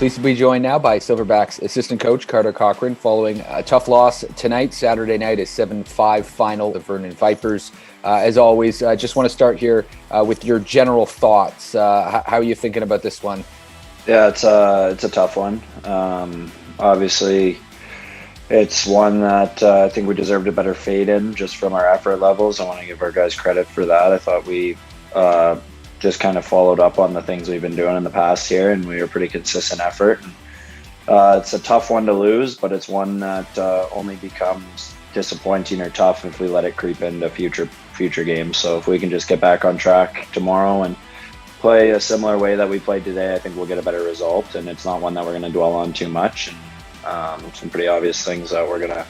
Pleased to be joined now by Silverbacks assistant coach Carter Cochrane following a tough loss tonight, Saturday night, a 7-5 final of Vernon Vipers. As always, I just want to start here with your general thoughts. How are you thinking about this one? Yeah, it's a tough one. Obviously, it's one that I think we deserved a better fade in just from our effort levels. I want to give our guys credit for that. I thought we just kind of followed up on the things we've been doing in the past year, and we were pretty consistent effort. It's a tough one to lose, but it's one that only becomes disappointing or tough if we let it creep into future games. So if we can just get back on track tomorrow and play a similar way that we played today, I think we'll get a better result. And it's not one that we're going to dwell on too much. And some pretty obvious things that we're going to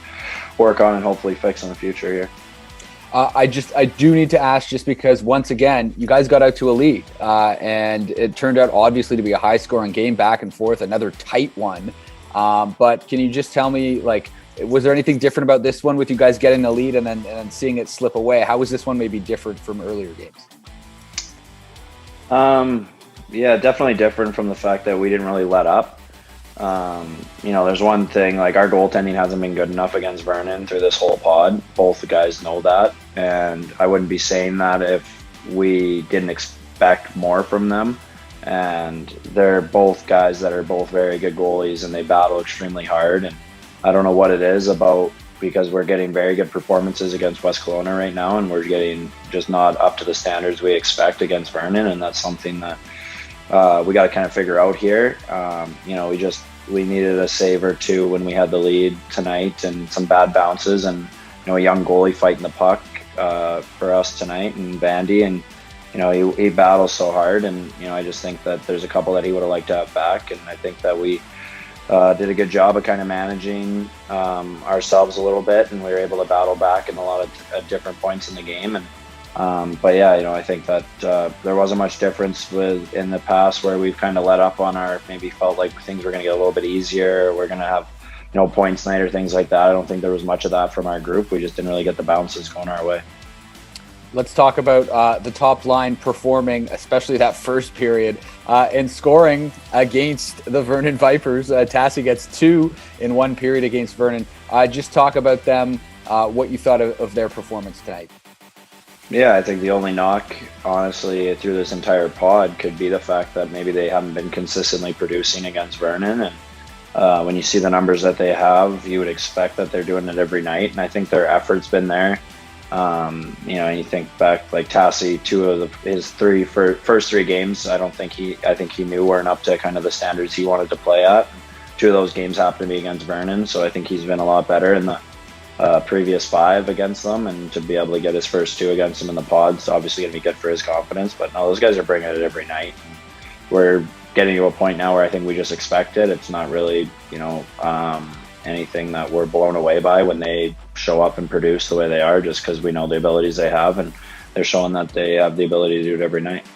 work on and hopefully fix in the future here. I do need to ask, just because once again you guys got out to a lead, and it turned out obviously to be a high-scoring game, back and forth, another tight one. But can you just tell me, like, was there anything different about this one with you guys getting the lead and then seeing it slip away? How was this one maybe different from earlier games? Yeah, definitely different from the fact that we didn't really let up. There's one thing, like, our goaltending hasn't been good enough against Vernon through this whole pod. Both the guys know that, and I wouldn't be saying that if we didn't expect more from them. And they're both guys that are both very good goalies, and they battle extremely hard. And I don't know what it is about, because we're getting very good performances against West Kelowna right now, and we're getting just not up to the standards we expect against Vernon, and that's something that we got to kind of figure out here. We needed a save or two when we had the lead tonight, and some bad bounces, and a young goalie fighting the puck for us tonight, and Bandy, and he battles so hard, and I just think that there's a couple that he would have liked to have back, and I think that we did a good job of kind of managing ourselves a little bit, and we were able to battle back in a lot of different points in the game. And I think that there wasn't much difference in the past where we've kind of let up on maybe felt like things were going to get a little bit easier. We're going to have points night or things like that. I don't think there was much of that from our group. We just didn't really get the bounces going our way. Let's talk about the top line performing, especially that first period, and scoring against the Vernon Vipers. Tassie gets 2 in one period against Vernon. Just talk about them, what you thought of their performance tonight. Yeah, I think the only knock, honestly, through this entire pod could be the fact that maybe they haven't been consistently producing against Vernon. And when you see the numbers that they have, you would expect that they're doing it every night. And I think their effort's been there. And you think back, like Tassie, his first three games, I think he knew weren't up to kind of the standards he wanted to play at. 2 of those games happened to be against Vernon, so I think he's been a lot better in the previous 5 against them, and to be able to get his first 2 against them in the pods, obviously going to be good for his confidence. But no, those guys are bringing it every night. And we're getting to a point now where I think we just expect it. It's not really, anything that we're blown away by when they show up and produce the way they are, just because we know the abilities they have, and they're showing that they have the ability to do it every night.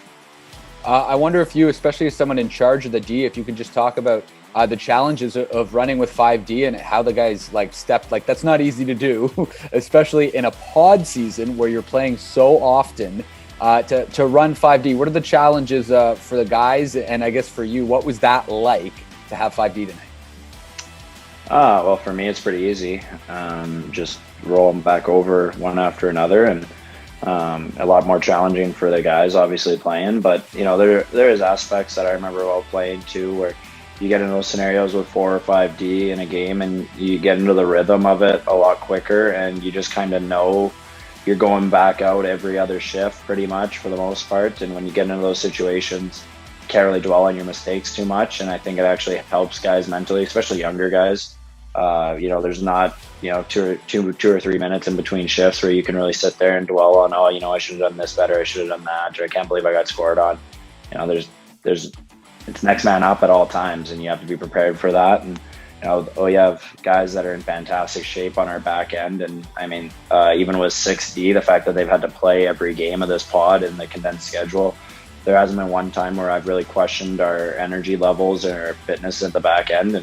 I wonder if you, especially as someone in charge of the D, if you can just talk about the challenges of running with 5D and how the guys stepped. That's not easy to do, especially in a pod season where you're playing so often, to run 5D. What are the challenges for the guys? And I guess for you, what was that like to have 5D tonight? Well, for me, it's pretty easy. Just roll them back over one after another, and a lot more challenging for the guys, obviously, playing. But, there is aspects that I remember well playing too, where you get into those scenarios with 4 or 5D in a game, and you get into the rhythm of it a lot quicker, and you just kind of know you're going back out every other shift pretty much for the most part. And when you get into those situations, you can't really dwell on your mistakes too much, and I think it actually helps guys mentally, especially younger guys. There's not 2 or 3 minutes in between shifts where you can really sit there and dwell on, I should have done this better, I should have done that, or I can't believe I got scored on. It's next man up at all times, and you have to be prepared for that. And you have guys that are in fantastic shape on our back end, and I mean, even with 6D, the fact that they've had to play every game of this pod in the condensed schedule, there hasn't been one time where I've really questioned our energy levels or our fitness at the back end.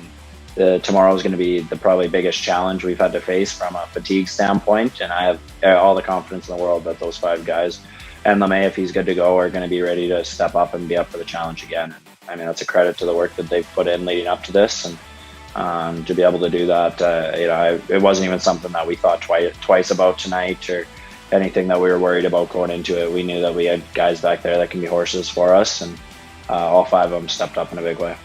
And tomorrow is going to be the probably biggest challenge we've had to face from a fatigue standpoint, and I have all the confidence in the world that those 5 guys, and LeMay, if he's good to go, are going to be ready to step up and be up for the challenge again. I mean, that's a credit to the work that they've put in leading up to this, and to be able to do that, it wasn't even something that we thought twice about tonight or anything that we were worried about going into it. We knew that we had guys back there that can be horses for us, and all 5 of them stepped up in a big way.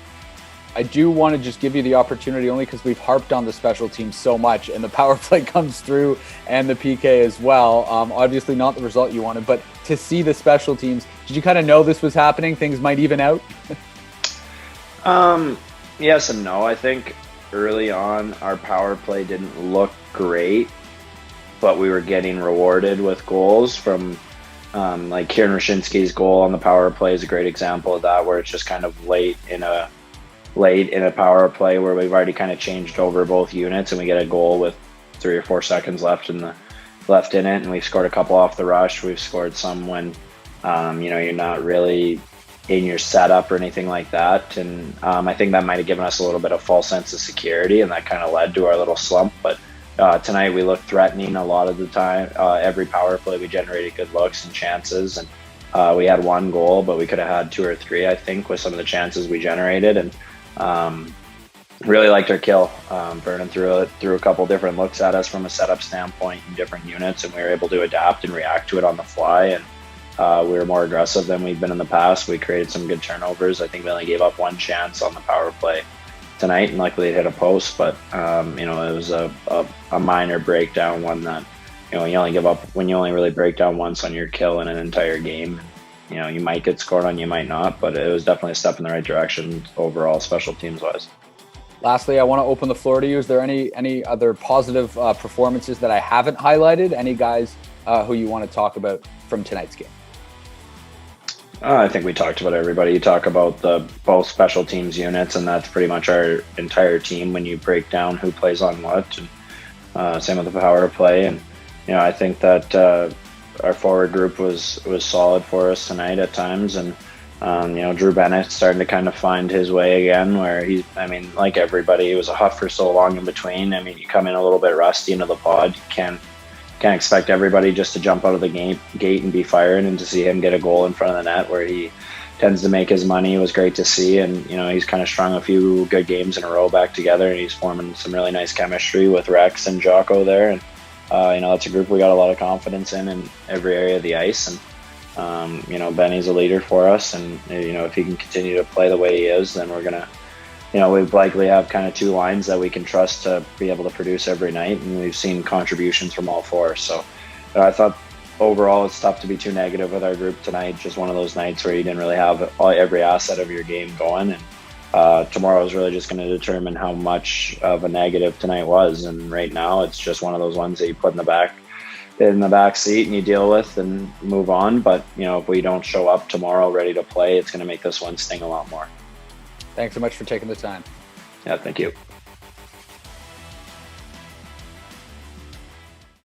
I do want to just give you the opportunity, only because we've harped on the special teams so much, and the power play comes through and the PK as well. Obviously not the result you wanted, but to see the special teams, did you kind of know this was happening? Things might even out? Yes and no. I think early on our power play didn't look great, but we were getting rewarded with goals from like Kieran Rashinsky's goal on the power play is a great example of that, where it's just kind of late in a power play where we've already kind of changed over both units, and we get a goal with 3 or 4 seconds left in it, and we've scored a couple off the rush. We've scored some when you're not really in your setup or anything like that, and I think that might have given us a little bit of false sense of security, and that kind of led to our little slump. But tonight we looked threatening a lot of the time. Every power play we generated good looks and chances, and we had 1 goal, but we could have had 2 or 3, I think, with some of the chances we generated. And really liked our kill. Vernon threw a couple different looks at us from a setup standpoint in different units, and we were able to adapt and react to it on the fly. And we were more aggressive than we've been in the past. We created some good turnovers. I think we only gave up 1 chance on the power play tonight, and luckily it hit a post. But it was a minor breakdown, one that when you only really break down once on your kill in an entire game. You might get scored on, you might not, but it was definitely a step in the right direction overall, special teams wise. Lastly, I want to open the floor to you. Is there any other positive performances that I haven't highlighted? Any guys who you want to talk about from tonight's game? I think we talked about everybody. You talk about both special teams units, and that's pretty much our entire team when you break down who plays on what. And same with the power play. And I think that our forward group was solid for us tonight at times, and Drew Bennett's starting to kind of find his way again, where like everybody, he was a huff for so long in between. You come in a little bit rusty into the pod, you can't expect everybody just to jump out of the gate and be firing, and to see him get a goal in front of the net where he tends to make his money was great to see. And he's kind of strung a few good games in a row back together, and he's forming some really nice chemistry with Rex and Jocko there. And that's a group we got a lot of confidence in every area of the ice. And Benny's a leader for us, and if he can continue to play the way he is, then we're gonna we likely have kind of 2 lines that we can trust to be able to produce every night, and we've seen contributions from all 4. So I thought overall it's tough to be too negative with our group tonight. Just one of those nights where you didn't really have every asset of your game going, and tomorrow is really just going to determine how much of a negative tonight was. And right now it's just one of those ones that you put in the back seat and you deal with and move on. But if we don't show up tomorrow ready to play, it's going to make this one sting a lot more. Thanks so much for taking the time. Yeah, thank you.